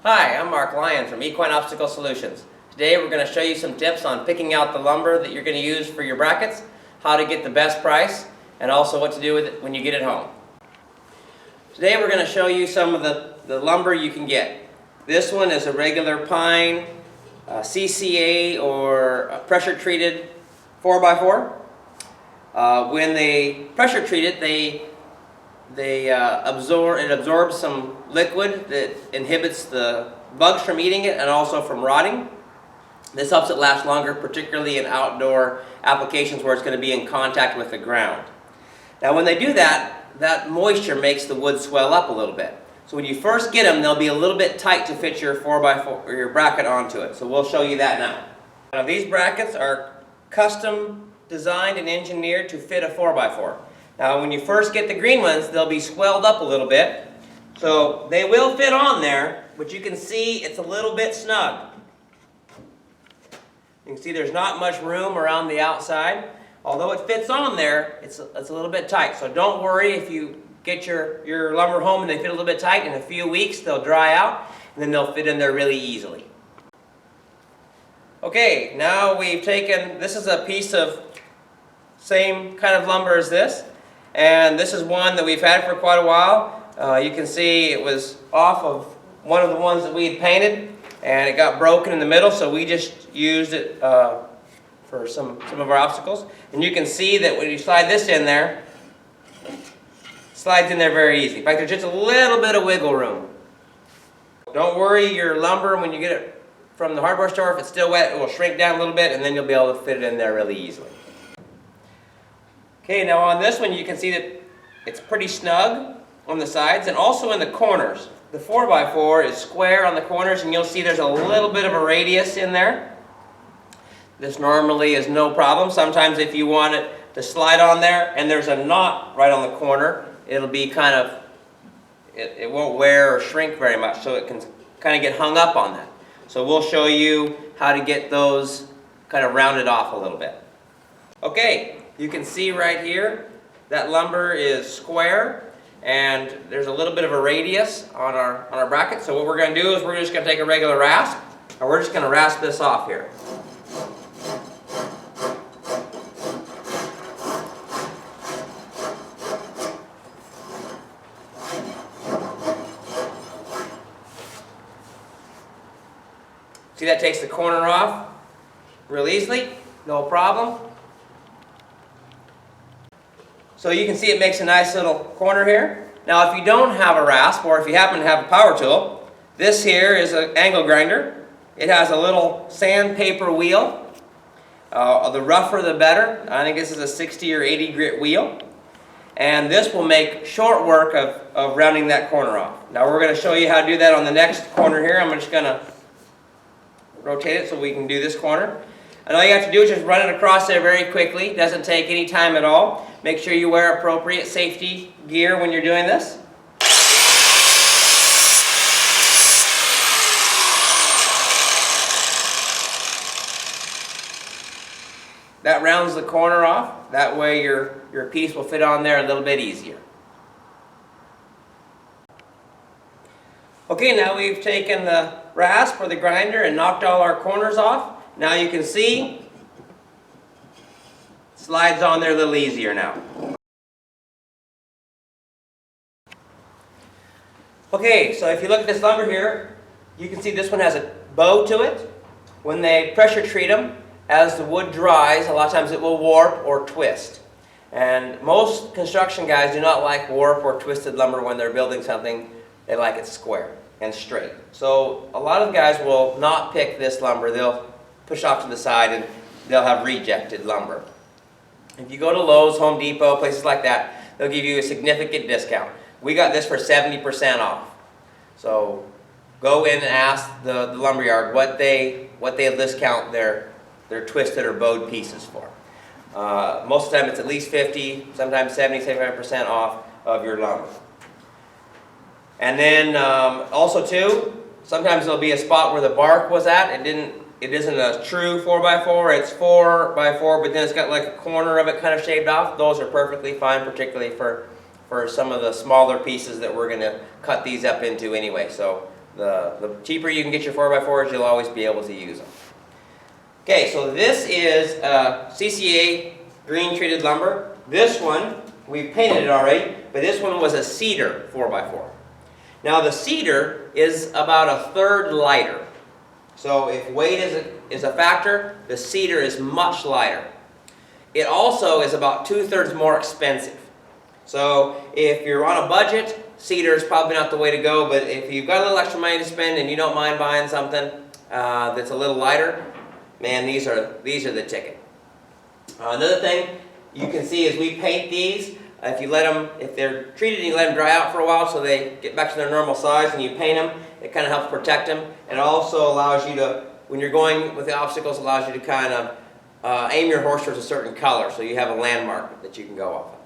Hi, I'm Mark Lyon from Equine Obstacle Solutions. Today we're going to show you some tips on picking out the lumber that you're going to use for your brackets, how to get the best price, and also what to do with it when you get it home. Today we're going to show you some of the lumber you can get. This one is a regular pine, CCA, or pressure treated 4x4. When they pressure treat it, it absorbs some liquid that inhibits the bugs from eating it and also from rotting. This helps it last longer, particularly in outdoor applications where it's going to be in contact with the ground. Now when they do that, that moisture makes the wood swell up a little bit. So when you first get them, they'll be a little bit tight to fit your 4x4 or your bracket onto it. So we'll show you that now. Now these brackets are custom designed and engineered to fit a 4x4. Now when you first get the green ones, they'll be swelled up a little bit. So they will fit on there, but you can see it's a little bit snug. You can see there's not much room around the outside. Although it fits on there, it's a little bit tight. So don't worry if you get your lumber home and they fit a little bit tight. In a few weeks they'll dry out and then they'll fit in there really easily. Okay, now we've taken, this is a piece of same kind of lumber as this. And this is one that we've had for quite a while. You can see it was off of one of the ones that we had painted and it got broken in the middle, so we just used it for some of our obstacles. And you can see that when you slide this in there, it slides in there very easy. In fact, there's just a little bit of wiggle room. Don't worry, your lumber, when you get it from the hardware store, if it's still wet, it will shrink down a little bit and then you'll be able to fit it in there really easily. Okay, now on this one you can see that it's pretty snug on the sides and also in the corners. The 4x4 is square on the corners and you'll see there's a little bit of a radius in there. This normally is no problem. Sometimes if you want it to slide on there and there's a knot right on the corner, it'll be kind of, it won't wear or shrink very much, so it can kind of get hung up on that. So we'll show you how to get those kind of rounded off a little bit. Okay. You can see right here that lumber is square and there's a little bit of a radius on our bracket. So what we're going to do is we're just going to take a regular rasp and we're just going to rasp this off here. See, that takes the corner off real easily, no problem. So you can see it makes a nice little corner here. Now if you don't have a rasp, or if you happen to have a power tool, this here is an angle grinder. It has a little sandpaper wheel. The rougher the better. I think this is a 60 or 80 grit wheel. And this will make short work of rounding that corner off. Now we're going to show you how to do that on the next corner here. I'm just going to rotate it so we can do this corner. And all you have to do is just run it across there very quickly. It doesn't take any time at all. Make sure you wear appropriate safety gear when you're doing this. That rounds the corner off. That way your piece will fit on there a little bit easier. Okay, now we've taken the rasp or the grinder and knocked all our corners off. Now you can see, slides on there a little easier now. Okay, so if you look at this lumber here, you can see this one has a bow to it. When they pressure treat them, as the wood dries, a lot of times it will warp or twist. And most construction guys do not like warp or twisted lumber when they're building something. They like it square and straight. So a lot of guys will not pick this lumber. They'll push off to the side and they'll have rejected lumber. If you go to Lowe's, Home Depot, places like that, they'll give you a significant discount. We got this for 70% off. So go in and ask the lumberyard what they discount their twisted or bowed pieces for. Most of the time it's at least 50, sometimes 70, 75% off of your lumber. And then also too, sometimes there'll be a spot where the bark was at. It isn't a true 4x4, it's 4x4, but then it's got like a corner of it kind of shaved off. Those are perfectly fine, particularly for some of the smaller pieces that we're going to cut these up into anyway. So The cheaper you can get your 4x4s, you'll always be able to use them. Okay, so this is CCA green treated lumber. This one, we've painted it already, but this one was a cedar 4x4. Now the cedar is about a third lighter. So if weight is a factor, the cedar is much lighter. It also is about 2/3 more expensive. So if you're on a budget, cedar is probably not the way to go, but if you've got a little extra money to spend and you don't mind buying something that's a little lighter, man, these are the ticket. Another thing you can see is we paint these. If they're treated, you let them dry out for a while so they get back to their normal size, and you paint them. It kind of helps protect them. And it also allows you to, when you're going with the obstacles, allows you to kind of aim your horse towards a certain color so you have a landmark that you can go off of.